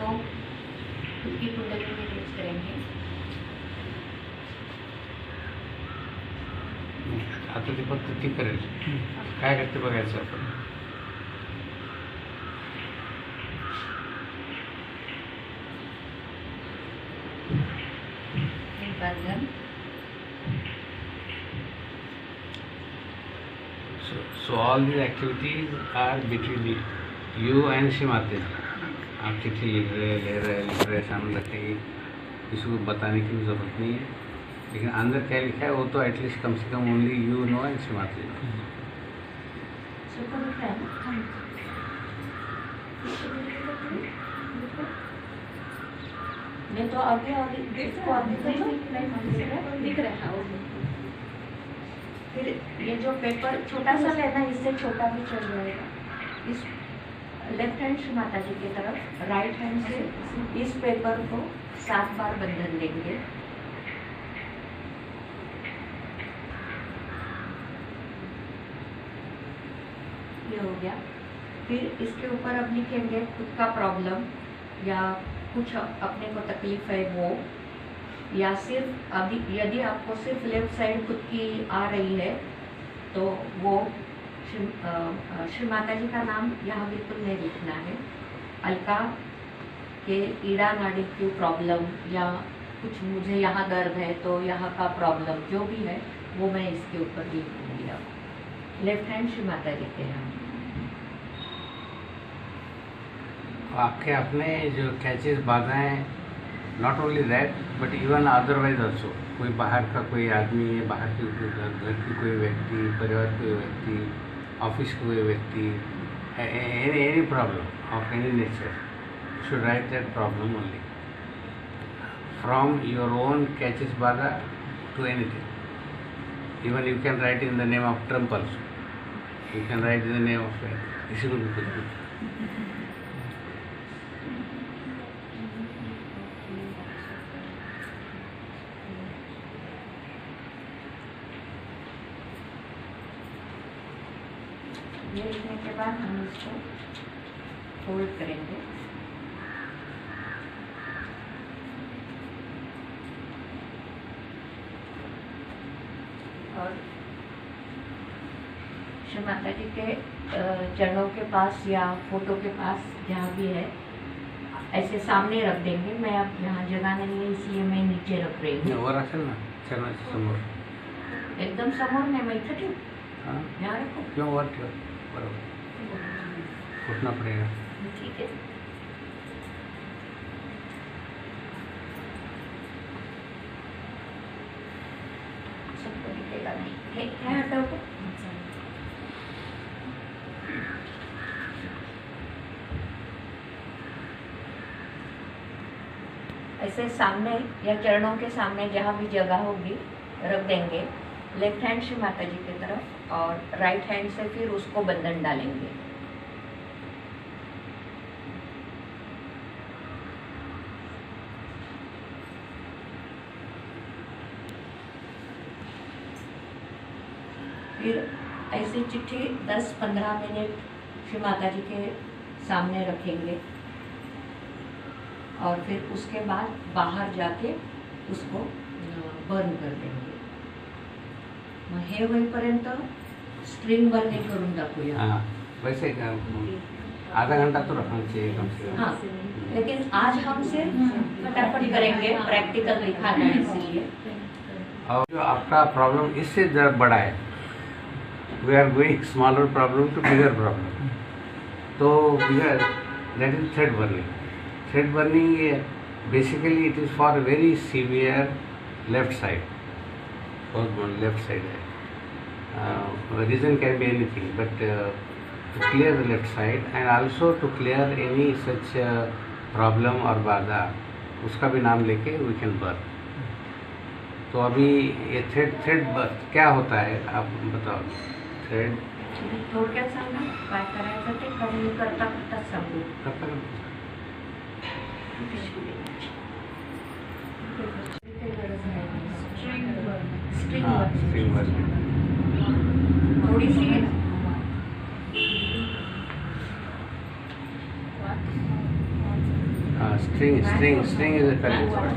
को खुद की कुंडली में यूज करेंगे। आता ते फक्त ती करेल, काय करते बघायचं आपण। So all these activities are between you and Shrimati। आप चिट्ठी लिख रहे सामने रखेंगे, किसी को बताने की भी जरूरत नहीं है, लेकिन अंदर क्या लिखा है वो तो एटलीस्ट कम से come only you know and Shrimati। नहीं तो आगे दिख रहा है। फिर ये जो पेपर छोटा सा लेना, इससे छोटा भी चल जाएगा। इस लेफ्ट हैंड से माता जी की तरफ, राइट हैंड से इस पेपर को 7 बार बंधन देंगे। ये हो गया। फिर इसके ऊपर अब लिखेंगे खुद का प्रॉब्लम या कुछ अपने को तकलीफ है वो, या सिर्फ अभी यदि आपको सिर्फ लेफ्ट साइड खुद की आ रही है तो वो श्री माता जी का नाम यहाँ बिल्कुल नहीं लिखना है। अलका के ईड़ा नाड़ी की प्रॉब्लम या कुछ मुझे यहाँ दर्द है तो यहाँ का प्रॉब्लम जो भी है वो मैं इसके ऊपर लिखूंगी। अब लेफ्ट हैंड श्री माता जी के यहाँ आपके अपने जो कैचेस बाधाएं, not only that but even otherwise also, कोई बाहर का कोई आदमी है, बाहर के घर की कोई व्यक्ति, परिवार के कोई व्यक्ति, ऑफिस के कोई व्यक्ति, any problem of any nature, should write that problem only from your own catches bada to anything. Even you can write in the name of Trump also. You can write in the name of किसी को भी कुछ भी। ये लिखने के बाद हम इसको फोल्ड करेंगे। और श्री माता जी के चरणों के पास या फोटो के पास जहाँ भी है ऐसे सामने रख देंगे। मैं अब यहाँ जगह नहीं है इसलिए मैं नीचे रख रही हूँ। वर असेल ना चरणाच्या समोर, एकदम समोर नहीं, मैं इथे ठेवू, हाँ यहाँ रखो किंवा वर ठेव, बरोबर उठना पड़ेगा। ठीक है। सबको दिखेगा नहीं, क्या हटाओ। ऐसे सामने या चरणों के सामने जहाँ भी जगह होगी रख देंगे। लेफ्ट हैंड श्री माता जी की तरफ और राइट हैंड से फिर उसको बंधन डालेंगे। फिर ऐसी चिट्ठी 10-15 मिनट श्री माता जी के सामने रखेंगे और फिर उसके बाद बाहर जाके उसको बर्न कर देंगे। मग हे होईपर्यंत स्ट्रिंग बर्निंग करून टाकूया। हाँ वैसे आधा घंटा तो रखना चाहिए कम से कम। हाँ, लेकिन आज हम सिर्फ फटाफट करेंगे, प्रैक्टिकल दिखाना है इसलिए। और जो आपका प्रॉब्लम इससे बड़ा है, we are going smaller problem to bigger problem, तो bigger that is thread burning. Thread burning basically it is for very severe left side, बहुत लेफ्ट साइड है। Reason can be anything but to clear the left side and also to clear any such problem और बाधा, उसका भी नाम लेके we can burn। तो अभी ये थ्रेड क्या होता है आप बताओ। थ्रेड थोडक्यात सांगा काय करायचं ते, कमी करता करता सांगू। स्ट्रिंग थोड़ी सी String is a correct word.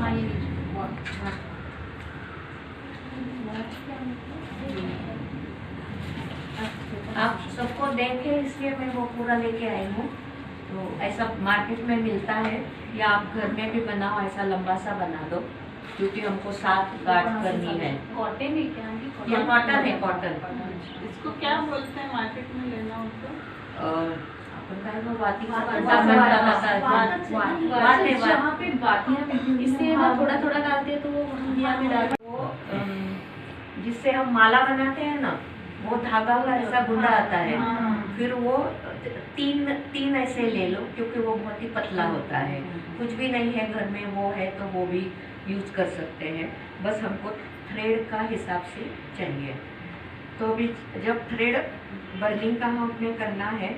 आप सबको देखे इसलिए मैं वो पूरा लेके आई हूँ। तो ऐसा मार्केट में मिलता है, या आप घर में भी बनाओ, ऐसा लंबा सा बना दो, क्योंकि हमको 7 गांठ करनी है। कॉटन है क्या? ये कॉटन है, कॉटन। इसको क्या बोलते हैं मार्केट में लेना हो तो? अपन का है वो वाती का जहाँ पे बातियाँ इससे ना थोड़ा थोड़ा डालते हैं तो वो दिया में डाल वो जिससे हम माला बनाते हैं ना, वो धागा का ऐसा गुंडा आता है। फिर वो तीन ऐसे ले लो, क्योंकि वो बहुत ही पतला होता है। कुछ भी नहीं है घर में, वो है तो वो भी यूज कर सकते हैं। बस हमको थ्रेड का हिसाब से चाहिए। तो भी जब थ्रेड बर्निंग का हमें करना है,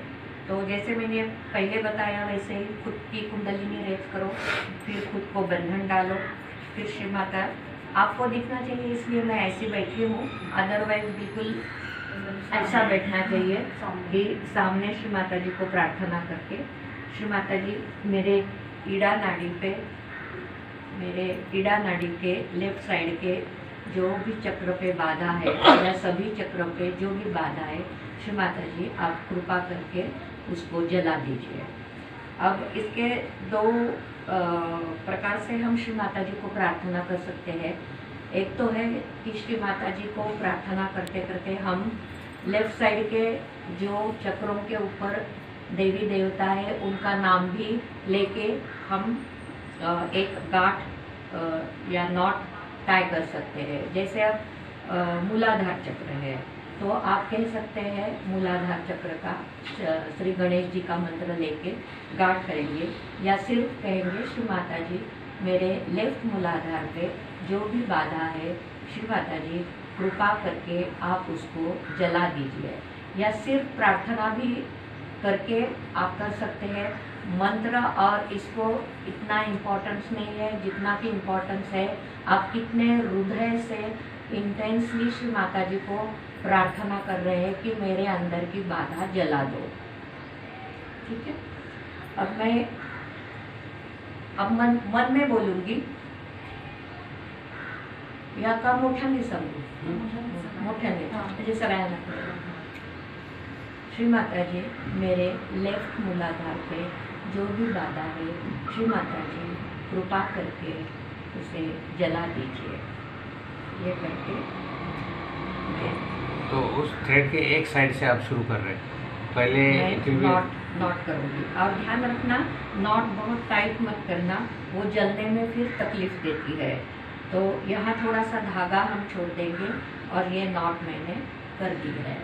तो जैसे मैंने पहले बताया वैसे ही खुद की कुंडलिनी रेज करो, फिर खुद को बंधन डालो, फिर श्री माता आपको दिखना चाहिए, इसलिए मैं ऐसी बैठी हूँ। अदरवाइज बिल्कुल ऐसा बैठना चाहिए कि सामने श्री माता जी को प्रार्थना करके, श्री माता जी मेरे ईड़ा नाड़ी के लेफ्ट साइड के जो भी चक्र पे बाधा है, या सभी चक्रों पे जो भी बाधा है, श्री माता जी आप कृपा करके उसको जला दीजिए। अब इसके 2 प्रकार से हम श्री माता जी को प्रार्थना कर सकते हैं। एक तो है कि श्री माता जी को प्रार्थना करते करते हम लेफ्ट साइड के जो चक्रों के ऊपर देवी देवता है उनका नाम भी लेके हम एक गांठ या नॉट टाई कर सकते हैं। जैसे अब मूलाधार चक्र है, तो आप कह सकते हैं मूलाधार चक्र का श्री गणेश जी का मंत्र लेके गांठ करेंगे, या सिर्फ कहेंगे श्री माता जी मेरे लेफ्ट मूलाधार पे जो भी बाधा है, श्री माता जी कृपा करके आप उसको जला दीजिए। या सिर्फ प्रार्थना भी करके आप कर सकते हैं। मंत्र और इसको इतना इम्पोर्टेंस नहीं है जितना कि इम्पोर्टेंस है आप कितने हृदय से इंटेंसली श्री माता जी को प्रार्थना कर रहे हैं कि मेरे अंदर की बाधा जला दो। ठीक है, अब मैं मन में बोलूंगी या का मोठ्याने सांगू? मोठ्याने म्हणजे सगळ्यांना कळेल। श्री माता जी मेरे लेफ्ट मूलाधार पे जो भी बाधा है, श्री माता जी कृपा करके उसे जला दीजिए। ये करके तो उस थ्रेड के एक साइड से आप शुरू कर रहे हैं। पहले नॉट करूँगी, और ध्यान रखना नॉट बहुत टाइट मत करना, वो जलने में फिर तकलीफ देती है। तो यहाँ थोड़ा सा धागा हम छोड़ देंगे और ये नॉट मैंने कर दी है।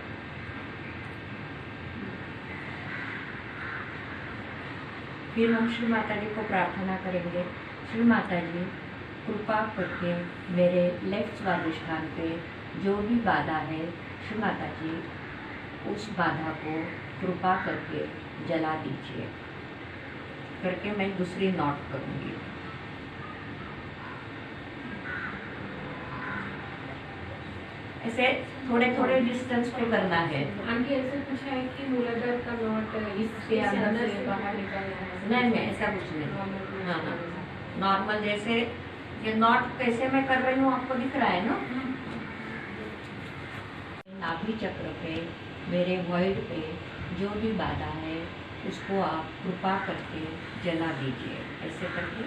फिर हम श्री माता जी को प्रार्थना करेंगे, श्री माता जी कृपा करके मेरे लेफ्ट स्वादिष्ठान पे जो भी बाधा है, श्री माता जी उस बाधा को कृपा करके जला दीजिए। करके मैं दूसरी नॉट करूँगी। ऐसे थोड़े थोड़े डिस्टेंस पे करना है। आंटी ऐसे पूछा है कि मूलाधार का नॉट इसके अंदर से बाहर निकालना है? नहीं, ऐसा कुछ नहीं। हाँ हाँ, नॉर्मल जैसे ये नॉट कैसे मैं कर रही हूँ आपको दिख रहा है ना। नाभि चक्र पे मेरे वॉइड पे जो भी बाधा है उसको आप कृपा करके जला दीजिए। ऐसे करके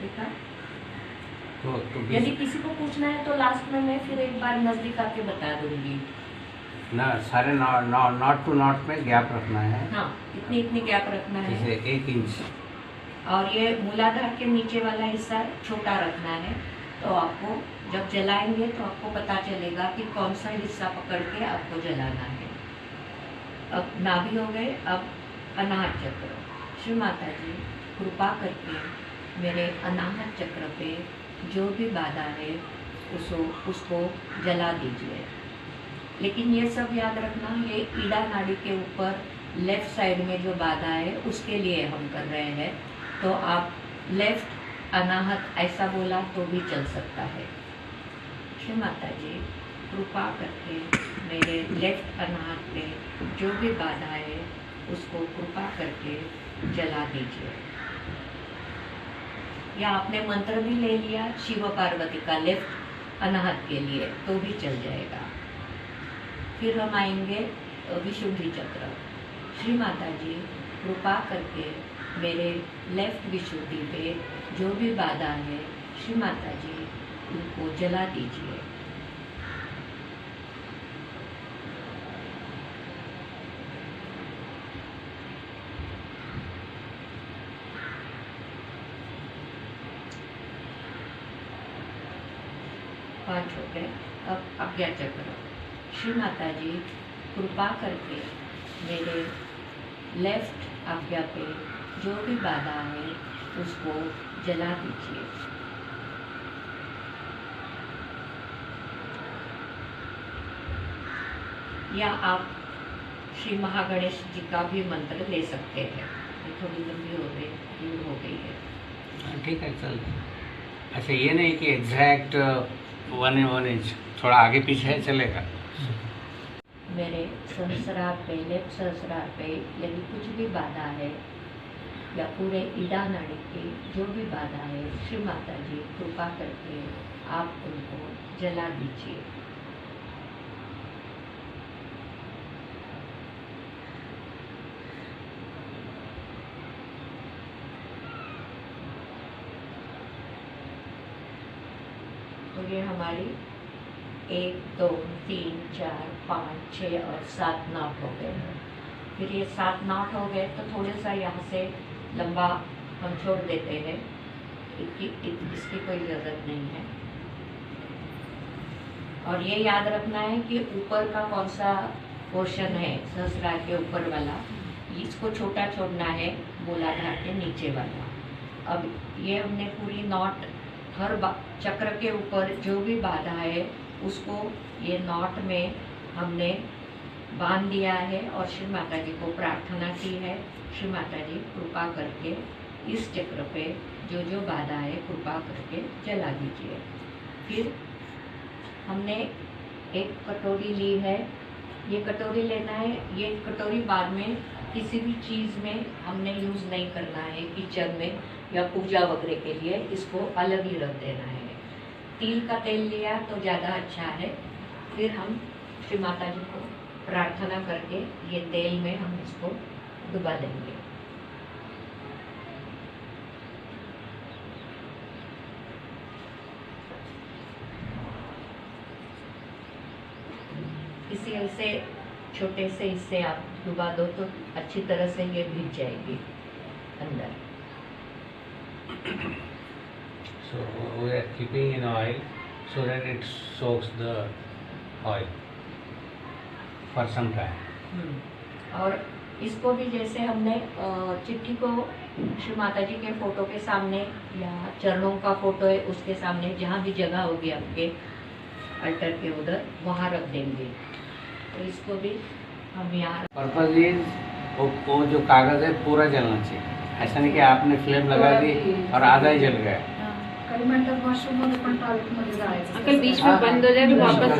ठीक है। तो यदि किसी को पूछना है तो लास्ट में मैं फिर एक बार नजदीक आके बता दूंगी ना। सारे नॉट टू नॉट में गैप रखना है। हाँ, इतनी गैप रखना है, जैसे 1 इंच। और ये मूलाधार के नीचे वाला हिस्सा छोटा रखना है। तो आपको जब जलाएंगे तो आपको पता चलेगा कि कौन सा हिस्सा पकड़ के आपको जलाना है। अब नाभि हो गए, अब अनाहत चक्र। श्री माता जी कृपा करके मेरे अनाहत चक्र पे जो भी बाधा है उसको जला दीजिए। लेकिन ये सब याद रखना, ये ईड़ा नाड़ी के ऊपर लेफ्ट साइड में जो बाधा है उसके लिए हम कर रहे हैं। तो आप लेफ्ट अनाहत ऐसा बोला तो भी चल सकता है। श्री माता जी कृपा करके मेरे लेफ्ट अनाहत पे जो भी बाधा है उसको कृपा करके जला दीजिए। या आपने मंत्र भी ले लिया शिव पार्वती का लेफ्ट अनाहत के लिए तो भी चल जाएगा। फिर हम आएंगे विशुद्धि चक्र। श्री माता जी कृपा करके मेरे लेफ्ट विशुद्धि पे जो भी बाधा है श्री माता जी उनको जला दीजिए। पांच हो गए। अब आज्ञा चक्र। श्री माता जी कृपा करके मेरे लेफ्ट आज्ञा पे जो भी बाधा है उसको जला दीजिए। या आप श्री महागणेश जी का भी मंत्र ले सकते हैं। ये थोड़ी लंबी हो गई, दूर हो गई है। ठीक है, चल। अच्छा, ये नहीं कि एग्जैक्ट 1 इंच, थोड़ा आगे पीछे है चलेगा। मेरे सहस्रार पे, लेफ्ट सहस्रार पे यदि कुछ भी बाधा है या पूरे ईड़ा नाड़ी की जो भी बाधा है श्री माता जी कृपा करके आप उनको जला दीजिए। तो ये हमारी 1 2 3 4 5 6 और 7 नॉट हो गए हैं। फिर ये 7 नॉट हो गए तो थोड़ा सा यहाँ से लंबा हम छोड़ देते हैं, इसकी कोई ज़रूरत नहीं है। और ये याद रखना है कि ऊपर का कौन सा पोर्शन है सहस्रार के ऊपर वाला, इसको छोटा छोड़ना है मूलाधार के नीचे वाला। अब ये हमने पूरी नॉट हर चक्र के ऊपर जो भी बाधा है उसको ये नॉट में हमने बांध दिया है और श्री माता जी को प्रार्थना की है, श्री माता जी कृपा करके इस चक्र पे जो जो बाधा है कृपा करके जला दीजिए। फिर हमने एक कटोरी ली है, ये कटोरी लेना है। ये कटोरी बाद में किसी भी चीज़ में हमने यूज़ नहीं करना है, किचन में या पूजा वगैरह के लिए इसको अलग ही रख देना है। तिल का तेल लिया तो ज़्यादा अच्छा है। फिर हम श्री माता जी को प्रार्थना करके ये तेल में हम इसको डुबा देंगे। इसी ऐसे छोटे से इससे आप डुबा दो तो अच्छी तरह से ये भीग जाएगी अंदर। So we are keeping in oil so that it soaks the oil for some time. और इसको भी जैसे हमने चिट्ठी को श्री माता जी के फोटो के सामने या चरणों का फोटो है उसके सामने जहाँ भी जगह होगी आपके अल्टर के उधर वहाँ रख देंगे। तो इसको भी हम यहाँ पर्पज इज वो जो कागज है पूरा जलना चाहिए, ऐसा नहीं कि आपने फ्लेम लगा दी और आधा ही जल गया। अंकल बीच में बंद हो जाए तो वापस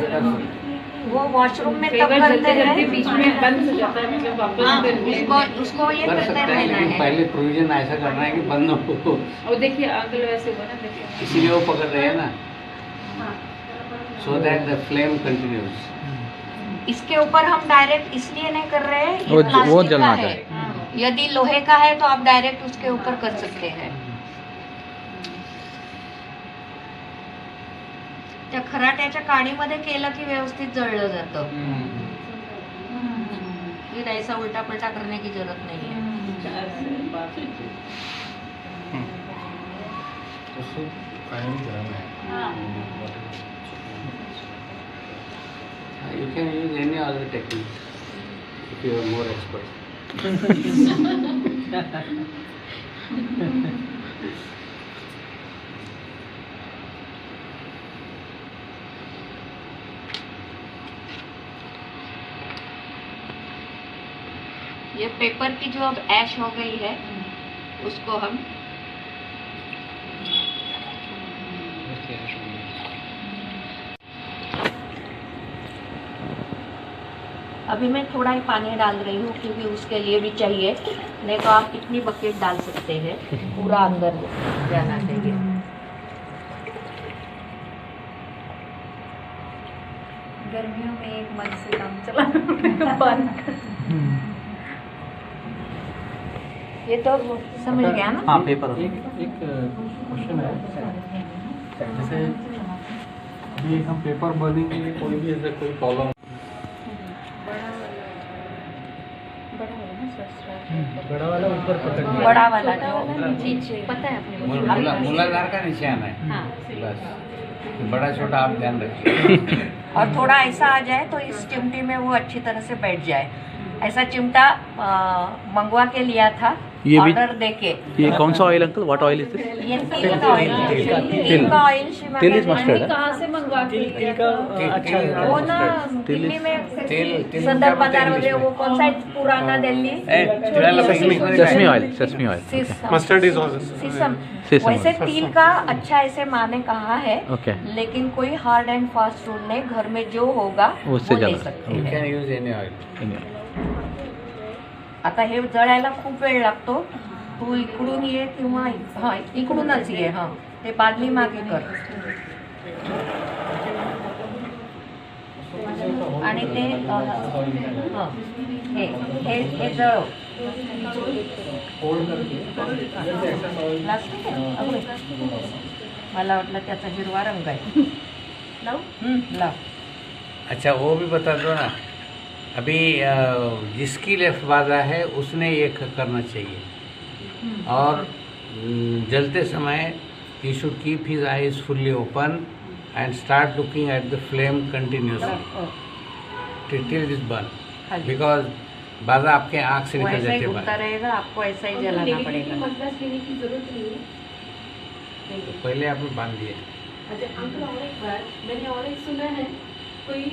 वो वॉशरूम में तब कई बार करते जलते हैं बीच में बंद हो जाता है, मतलब वापस कर लेंगे। उसको ये कर करते सकते हैं, रहना लेकिन है। पहले प्रोविजन ऐसा करना है कि बंद हो, और देखिए अंकल वैसे हुआ ना, देखिए इसीलिए वो पकड़ रहे हैं ना, so that the flame continues. इसके ऊपर हम डायरेक्ट इसलिए नहीं कर रहे हैं, ये वो प्लास्टिक जलना का है। यदि लोहे का है तो आप डायरेक्ट उसके ऊपर कर सकते हैं। त्या खराट्याच्या काडीमध्ये केलं की व्यवस्थित जळलं जातं। फिर ऐसा उल्टा पलटा करने की जरूरत नहीं है। You can use any other technique if you are more expert. ये पेपर की जो अब ऐश हो गई है उसको हम अभी मैं थोड़ा ही पानी डाल रही हूँ क्योंकि उसके लिए भी चाहिए, नहीं तो आप कितनी बकेट डाल सकते हैं, पूरा अंदर जाना चाहिए। गर्मियों में एक मन से काम चलाना बंद। ये तो समझ गया ना? हाँ पेपर। एक क्वेश्चन है, जैसे अभी हम पेपर बनेंगे, कोई भी ऐसा कोई प्रॉब्लम बड़ा वाला ऊपर पकड़ बड़ा वाला जो नीचे पता है अपने मूलाधार का निशान है, हाँ। बस बड़ा छोटा आप ध्यान रखिए। और थोड़ा ऐसा आ जाए तो इस चिमटी में वो अच्छी तरह से बैठ जाए। ऐसा चिमटा मंगवा के लिया था, ये भी ऑर्डर देके। ये कौन सा oil uncle? What oil is this? ये तिल का ऑयल है। तिल का ऑयल तिल इज मस्टर्ड है। कहाँ से मंगवा के लिया था? वो ना दिल्ली में सदर बाजार वाले, वो कौन सा पुराना Delhi sesame oil mustard is sesame. Sesame वैसे तिल का अच्छा ऐसे माँ ने कहा है, ओके। लेकिन कोई हार्ड एंड फास्ट रूल नहीं, घर में जो होगा उससे वो ले ज्यादा। सकते यू हैं। Can use any oil. आता हे जळायला खूप वेळ लागतो, तू इकडून ये किंवा हा इकडूनच ये, हा ते बादली मागे कर आणि ते हा हे हे हे जळव प्लास्टिक आहे? अगं, मला वाटलं त्याचा हिरवा रंग आहे। लाव लाव। अच्छा वो भी बता दो ना, अभी जिसकी लेफ्ट बाधा है उसने ये करना चाहिए, और जलते समय he should keep his eyes fully open and start looking at the flame continuously till it is burned, because बाधा आपके आँख से वो निकल ऐसा ही जाते घूमता हैं। रहेगा, आपको ऐसा ही जलाना नेगेटिव पड़ेगा। मतलब लेने की जरूरत नहीं है। तो पहले आपने बांध दिए। अच्छा अंकल, और एक बात मैंने और एक सुना है, कोई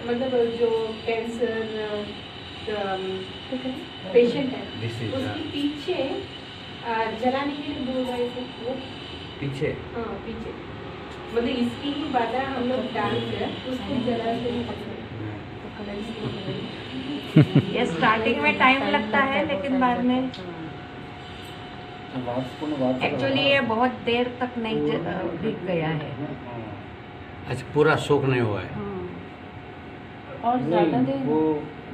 मतलब जो कैंसर पेशेंट है This is, उसके पीछे जलाने के लिए बोल रहे थे वो। पीछे हाँ पीछे, मतलब इसकी ही बाधा हम लोग डाल कर उसको जलाते हैं। ये स्टार्टिंग में टाइम लगता है, लेकिन बाद में एक्चुअली ये बहुत देर तक नहीं भीग गया है। अच्छा पूरा सोख नहीं हुआ है। और ज़्यादा देर वो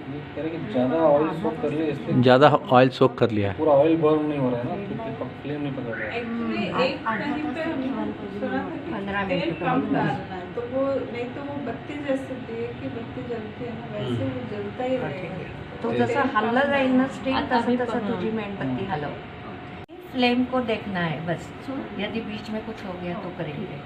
ये कह रहे कि ज़्यादा ऑयल सोक कर लिया, इसलिए ज्यादा ऑयल सोक कर लिया है। पूरा ऑयल बर्न नहीं हो रहा है ना, क्योंकि फ्लेम नहीं पकड़ रहा है। एक्चुअली एक कहीं पे हम सुना था कि 15 तेल मिनट कम का। डालना है, तो वो नहीं तो वो बत्ती जैसे दिए कि बत्ती जलती है ना, वैसे वो जलता ही रहेगा। तो जसं हल्लं जाईल ना स्टीम, तसं तसं तुझी मेणबत्ती हलव। फ्लेम को देखना है बस, यदि बीच में कुछ हो गया तो करेंगे।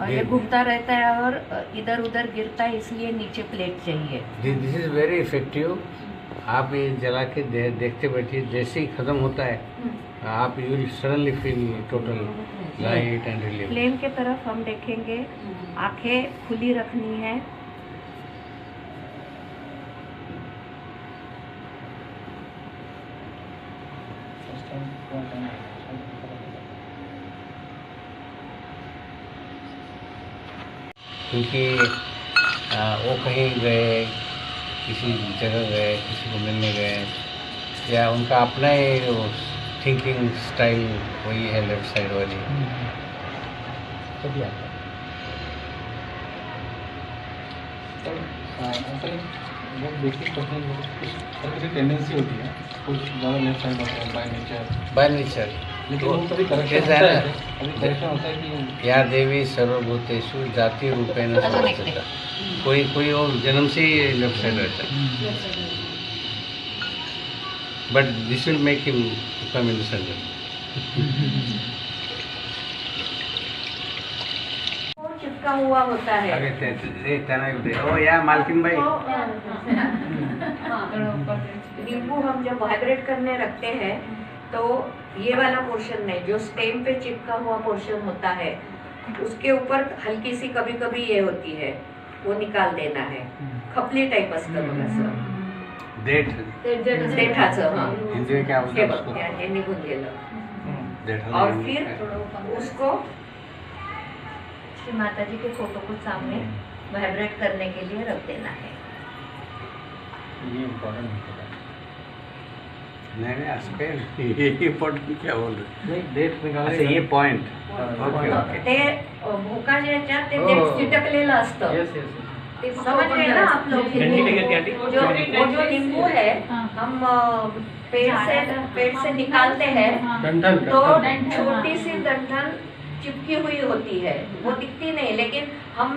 और ये घूमता रहता है और इधर उधर गिरता है, इसलिए नीचे प्लेट चाहिए। This is very effective. आप ये जला के देखते बैठिए, जैसे ही खत्म होता है आप you will suddenly feel total light and relief. Flame के तरफ हम देखेंगे, आंखें खुली रखनी है। क्योंकि वो कहीं गए, किसी जगह गए, किसी को मिलने गए, या उनका अपना ही थिंकिंग स्टाइल वही है लेफ्ट साइड वाली। बहुत बेसिक क्वेश्चन, हर किसी टेंडेंसी होती है, कुछ ज़्यादा लेफ्ट साइड होता है बाय नेचर, लेकिन वो कभी करेक्शन होता है, कभी करेक्शन होता है कि या देवी सर्वभूतेषु जाति रूपेण संस्थिता। कोई वो जन्म से ही लेफ्ट साइड रहता है, but this will make him come in centre. चिपका हुआ होता है। ओ या मालकिन भाई, नींबू हम जब वाइब्रेट करने रखते हैं तो ये वाला पोर्शन नहीं, जो स्टेम पे चिपका हुआ पोर्शन होता है उसके ऊपर हल्की सी कभी कभी ये होती है, वो निकाल देना है। खपली टाइप असतं बघ असं देठाचं, हाँ हिंदी में क्या बोलते हे हैं बघ, उसको? हे निघून गेलं। देठा और नहीं फिर है। उसको श्री माता जी के फोटो को सामने वाइब्रेट करने के लिए रख देना है। ये इम्पोर्टेंट होता है। नहीं असं ये इम्पॉर्टंट क्या बोल रहे नहीं डेट निकाले अच्छा ये पॉइंट ओके ओके ते भोकाच्या याच्यात ते डेट चिटकलेलं असतं, यस यस समझ रहे हैं ना आप लोग? वो जो नींबू है हम पेड़ से निकालते हैं डंठल तो छोटी सी डंठल चिपकी हुई होती है, वो दिखती नहीं, लेकिन हम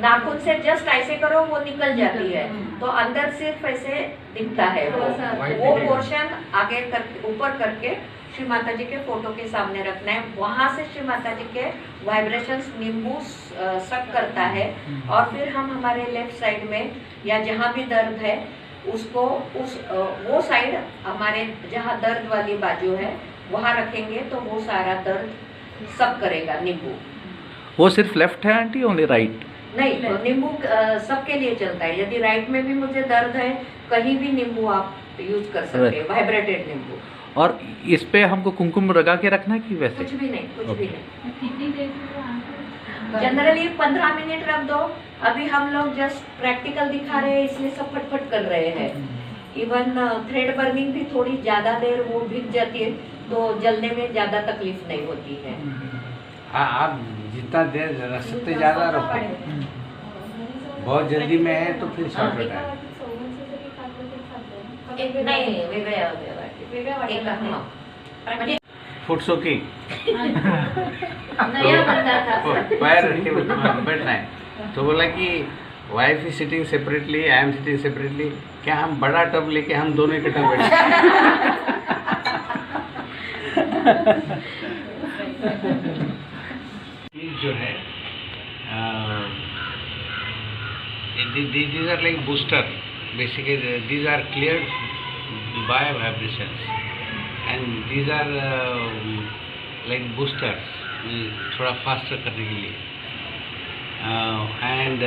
नाखून से जस्ट ऐसे करो वो निकल जाती है, तो अंदर सिर्फ ऐसे दिखता है। वो पोर्शन आगे करके ऊपर करके श्री माता जी के फोटो के सामने रखना है, वहां से श्री माता जी के वाइब्रेशंस नींबू सक करता है, और फिर हम हमारे लेफ्ट साइड में या जहाँ भी दर्द है उसको वो साइड हमारे जहाँ दर्द वाली बाजू है वहां रखेंगे तो वो सारा दर्द सब करेगा नींबू। वो सिर्फ लेफ्ट है आंटी, ओनली राइट? नहीं, तो नींबू सबके लिए चलता है। यदि राइट में भी मुझे दर्द है कहीं भी नींबू आप यूज कर सकते हैं, वाइब्रेटेड नींबू। और इस पे हमको कुमकुम लगा के रखना है कि वैसे? कुछ भी नहीं, कुछ भी नहीं। कितनी देर के लिए जनरली 15 मिनट रख दो। अभी हम लोग जस्ट प्रैक्टिकल दिखा रहे हैं इसलिए सब फटफट कर रहे हैं। इवन थ्रेड बर्निंग भी थोड़ी ज्यादा देर वो भीग जाती है तो जलने में ज्यादा तकलीफ नहीं होती है। हाँ आप जितना देर रख सकते ज़्यादा रखो, बहुत जल्दी में है तो फिर शॉर्टकट है। नाही वेगळ्या एका म्हणजे फूड सोकिंग नया बंदा था। पैर बैठना है तो बोला कि wife is sitting separately, I am sitting separately, क्या हम बड़ा टब लेके हम दोनों इकट्ठा बैठे? जो है these are like booster, basically these are cleared by vibrations and these are like boosters, थोड़ा faster करने के लिए, and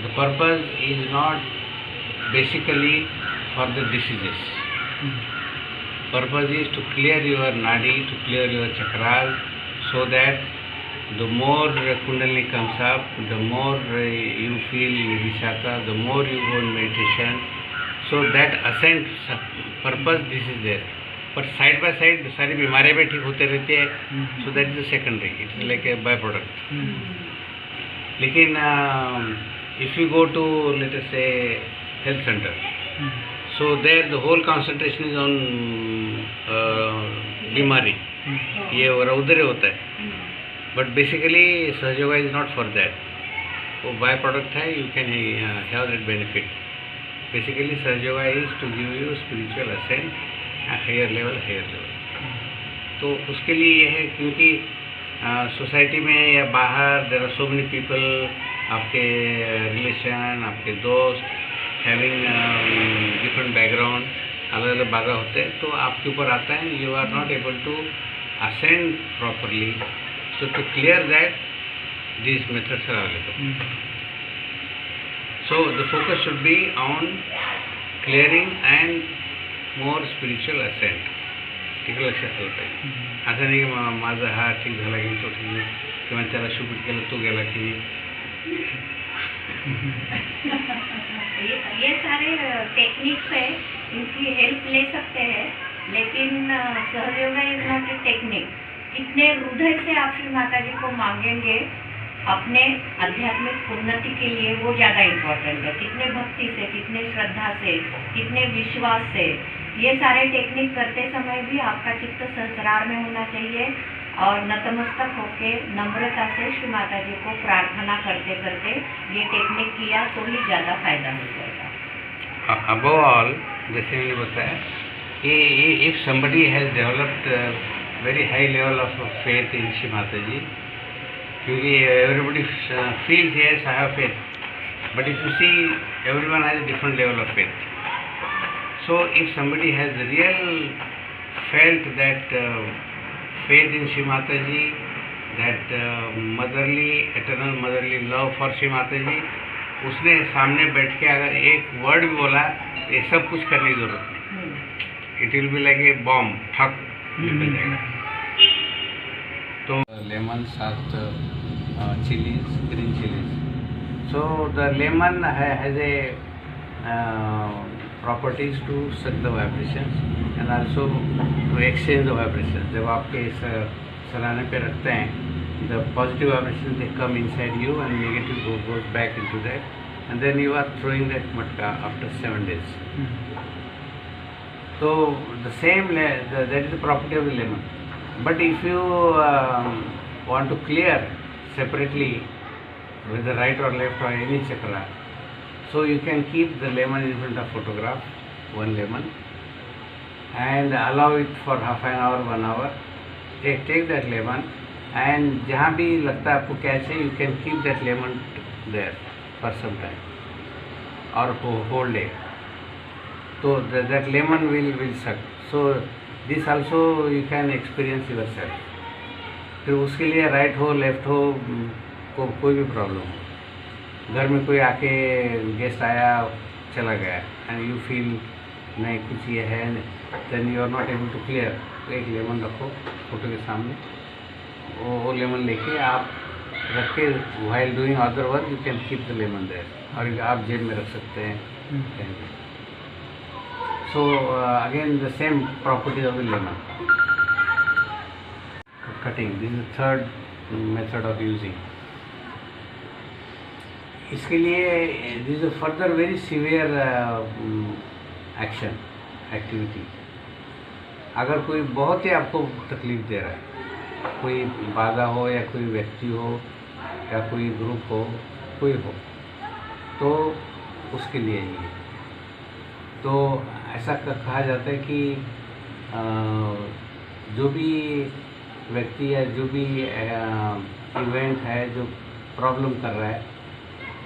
the purpose is not basically for the diseases. Purpose is to clear your nadi, to clear your chakras, so that the more kundalini comes up, the more you feel vishaka, the more you go in meditation. So that ascent purpose this is there. But side by side सारी बीमारियां भी ठीक होते रहती है, so that is the secondary. It is like a byproduct. लेकिन if you go to let us say health center, so there the whole concentration is on बीमारी, ये उधर ही होता है. But basically Sahaja Yoga is not for that. वो by product है, you can have that benefit. Basically Sahaja Yoga is to give you spiritual ascent at higher level. तो उसके लिए ये है क्योंकि सोसाइटी में या बाहर there are so many people, आपके रिलेशन, आपके दोस्त having different background, अलग अलग बाधा होते हैं, तो आपके ऊपर आता है you are not able to ascend properly. So to clear that, these methods are available. So the focus should be on clearing and more spiritual ascent. ठीक आहे, लक्षात आलं पाहिजे. असं नाही की माझा हा ठीक झाला की तो ठीक नाही, किंवा त्याला शुभट केलं तो गेला की ये सारे टेक्निक्स है, इनकी हेल्प ले सकते हैं, लेकिन सहज yoga is not a technique. कितने हृदय से आप श्री माता जी को मांगेंगे अपने आध्यात्मिक उन्नति के लिए, वो ज़्यादा इम्पोर्टेंट है। कितने भक्ति से, कितने श्रद्धा से, कितने विश्वास से, ये सारे टेक्निक करते समय भी आपका चित्त संस्कार में होना चाहिए और नतमस्तक होके नम्रता से श्री माता जी को प्रार्थना करते करते ये टेक्निक किया तो ही ज़्यादा फायदा हो जाएगा। Above all, जैसे मैंने बताया कि if somebody has developed very high level of faith in Shri Mataji, क्योंकि everybody feels yes I have faith, but if you see everyone has a different level of faith. So if somebody has real felt that faith in Shri Mataji, that motherly, eternal motherly love for Shri Mataji, उसने सामने बैठ के अगर एक word भी बोला ये सब कुछ करने की जरूरत नहीं, it will be like a bomb, ठक निकल जाएगा। तो lemon 7 chillies, green chillies So the lemon has a properties to suck the vibrations and also to exchange the vibrations. जब आपके इस सलाने पे रखते हैं, the positive vibrations they come inside you and negative goes back into that, and then you are throwing that matka after 7 days. So the same that is the property of the lemon. But if you want to clear separately with the right or left or any chakra, so you can keep the lemon in front of photograph, one lemon, and allow it for half an hour, 1 hour. Take that lemon, and जहाँ भी लगता है आपको catch है, you can keep that lemon there for some time or whole day. So that lemon will suck. So this also you can experience yourself. फिर उसके लिए right हो लेफ्ट हो कोई भी प्रॉब्लम हो, घर में कोई आके गेस्ट आया चला गया एंड यू फील नहीं कुछ ये है, then you are not able to clear, तो एक लेमन रखो फोटो के सामने, वो लेमन लेके आप रख के while doing other work you can keep the lemon there, और आप जेब में रख सकते हैं कहीं भी. So again the same property of the lemon. Cutting. This is the third method of using. इसके लिए this is a further very severe action activity. अगर कोई बहुत ही आपको तकलीफ दे रहा है, कोई बाधा हो या कोई व्यक्ति हो या कोई ग्रुप हो, कोई हो, तो उसके लिए ही. तो ऐसा कहा जाता है कि जो भी व्यक्ति या जो भी इवेंट है जो प्रॉब्लम कर रहा है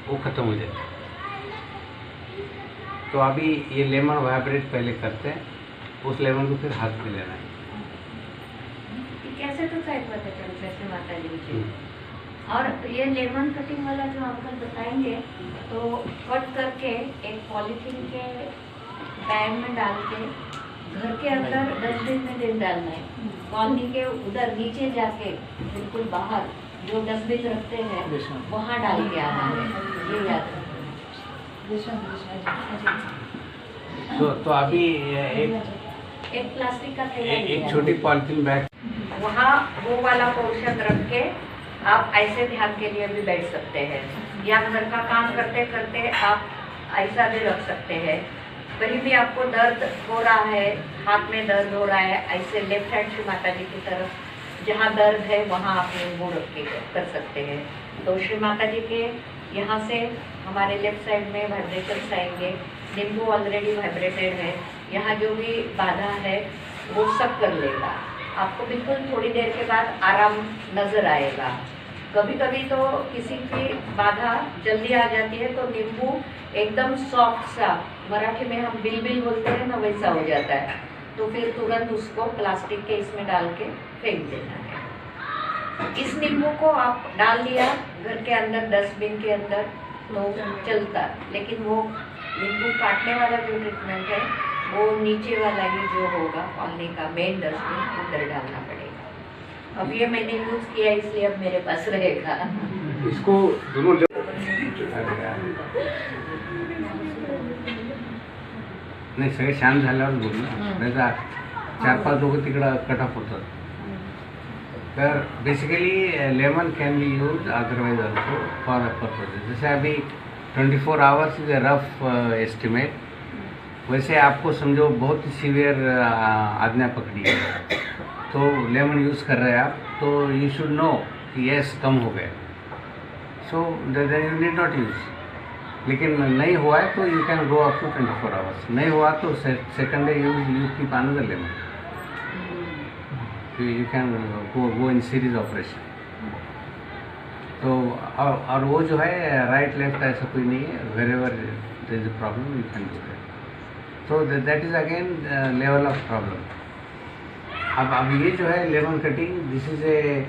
वो ख़त्म हो जाता है. तो अभी ये लेमन वाइब्रेट पहले करते हैं, उस लेमन को फिर हाथ में लेना है. कैसे तो साइड पता चलता है माता जी मुझे. और ये लेमन कटिंग वाला जो आपको बताएंगे, तो कट करके एक पॉलीथीन के बैग में डाल के घर के अंदर डस्टबिन में दे डालना है. कॉलोनी के उधर नीचे जाके बिल्कुल बाहर जो डस्टबिन रखते हैं वहाँ डाल के आना है, ये याद रखना. तो अभी एक प्लास्टिक का थैला एक छोटी पॉलीथीन बैग, वहाँ वो वाला पोर्शन रख के आप ऐसे ध्यान के लिए भी बैठ सकते हैं, या घर का काम करते करते आप ऐसा भी रख सकते हैं. कहीं भी आपको दर्द हो रहा है, हाथ में दर्द हो रहा है, ऐसे लेफ्ट हैंड श्री माता जी की तरफ जहाँ दर्द है वहाँ आप नींबू रख के कर सकते हैं. तो श्री माता जी के यहाँ से हमारे लेफ्ट साइड में वाइब्रेशंस आएंगे. नींबू ऑलरेडी वाइब्रेटेड है, यहाँ जो भी बाधा है वो सब कर लेगा. आपको बिल्कुल थोड़ी देर के बाद आराम नज़र आएगा. कभी कभी तो किसी की बाधा जल्दी आ जाती है तो नींबू एकदम सॉफ्ट सा, मराठी में हम बिल बोलते हैं ना, वैसा हो जाता है. तो फिर तुरंत उसको प्लास्टिक के इसमें डाल के फेंक देना है. इस नींबू को आप डाल दिया घर के अंदर डस्टबिन के अंदर तो चलता, लेकिन वो नींबू काटने वाला जो ट्रीटमेंट है वो नीचे वाला ही जो होगा कॉलोनी का मेन डस्टबिन उधर डालना पड़ेगा. अब ये मैंने यूज किया इसलिए अब मेरे पास रहेगा. इसको दोनों नाही सगळे शांत झाल्यावर बोलू ना, नाही तर 4-5 लोक तिकडं कटअप होतात. तर basically lemon can be use otherwise also for purposes. जैसे अभी 24 hours is a rough estimate, वैसे आपको समझो बहुत ही सीवियर आज्ञा पकड़ी है तो लेमन यूज़ कर रहे हैं आप, तो यू शुड नो कि यस कम हो गए, so then you need not use. लेकिन नहीं हुआ है तो you can go up to 24 hours. नहीं हुआ तो second day you keep another lemon, you can go in series operation. तो और वो जो है राइट लेफ्ट ऐसा कोई नहीं है, wherever there is a problem you can do that. So that is again level of problem. अब ये जो है lemon cutting, this is a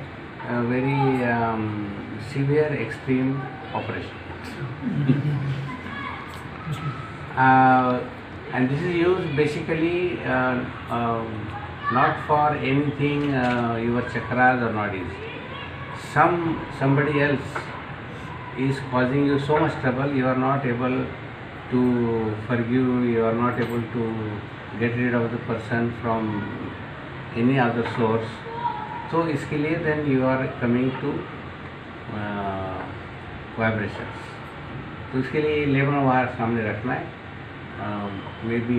very severe extreme operation. And this is used basically not for anything your chakras are not used. Somebody else is causing you so much trouble, you are not able to forgive, you are not able to get rid of the person from any other source. तो इसके लिए then you are coming to vibrations. तो इसके लिए lemon वहाँ सामने रखना है, may be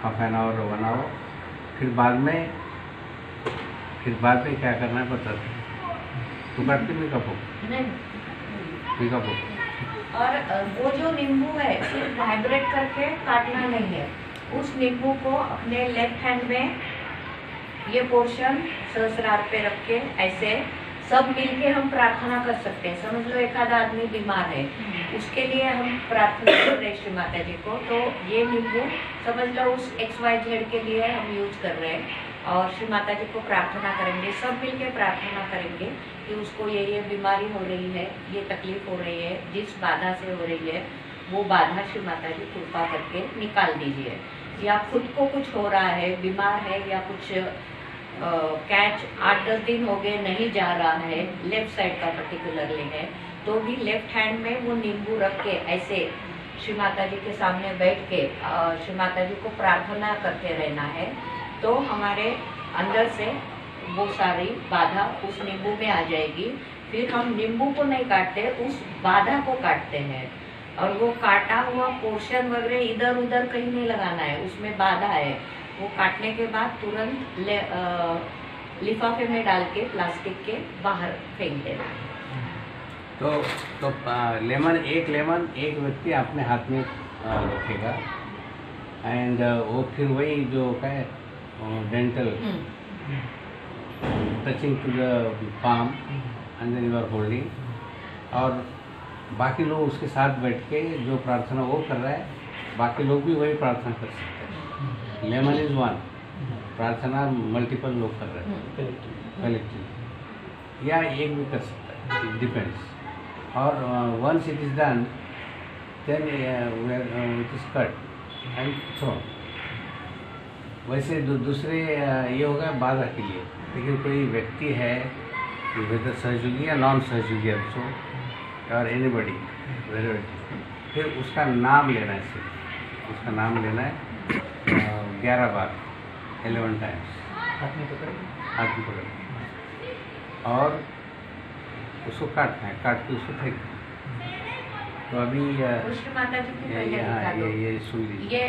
half an hour और 1 आवर. फिर बाद में क्या करना है बता दो. तो काटते मेकअप हो मेकअप हो. और वो जो नींबू है सिर्फ वाइब्रेट करके काटना नहीं है. उस नींबू को अपने लेफ्ट हैंड में ये पोर्शन सहस्रार पे रख के ऐसे सब मिलके हम प्रार्थना कर सकते हैं. समझ लो एक आधा आदमी बीमार है, उसके लिए हम प्रार्थना कर रहे हैं श्री माता जी को. तो ये नींबू समझ लो उस XYZ के लिए हम यूज कर रहे हैं और श्री माता जी को प्रार्थना करेंगे. सब मिलके प्रार्थना करेंगे कि उसको ये बीमारी हो रही है, ये तकलीफ हो रही है, जिस बाधा से हो रही है वो बाधा श्री माता जी कृपा करके निकाल दीजिए. या खुद को कुछ हो रहा है, बीमार है या कुछ कैच 8-10 दिन हो गए नहीं जा रहा है, लेफ्ट साइड का पर्टिकुलरली है, तो भी लेफ्ट हैंड में वो नींबू रख के ऐसे श्री माता जी के सामने बैठ के श्री माता जी को प्रार्थना करते रहना है. तो हमारे अंदर से वो सारी बाधा उस नींबू में आ जाएगी. फिर हम नींबू को नहीं काटते, उस बाधा को काटते हैं. और वो काटा हुआ पोर्शन वगैरह इधर उधर कहीं नहीं लगाना है, उसमें बाधा है. वो काटने के बाद तुरंत लिफाफे में डाल के प्लास्टिक के बाहर फेंक देना है. तो लेमन एक व्यक्ति अपने हाथ में रखेगा एंड वो फिर वही जो है dental touching to the palm and then you are holding. और बाकी लोग उसके साथ बैठ के जो प्रार्थना वो कर रहा है, बाकी लोग भी वही प्रार्थना कर सकते हैं. लेमन इज वन, प्रार्थना मल्टीपल लोग कर रहे हैं कलेक्टिव, या एक भी कर सकता है, डिपेंड्स. और once it is done then it is cut and thrown. वैसे दूसरे ये होगा बाधा के लिए. लेकिन कोई व्यक्ति है वेदर सहयोगी या नॉन सहयोगी ऑल्सो और एनीबडी, फिर उसका नाम लेना है. सिर्फ उसका नाम लेना है 11 बार 11 टाइम्स हाथ में पकड़ और उसको काटना है. काट के उसको फेंकना है. तो अभी कृष्ण माता जी की पहले दिखा दो. ये सुन लीजिए.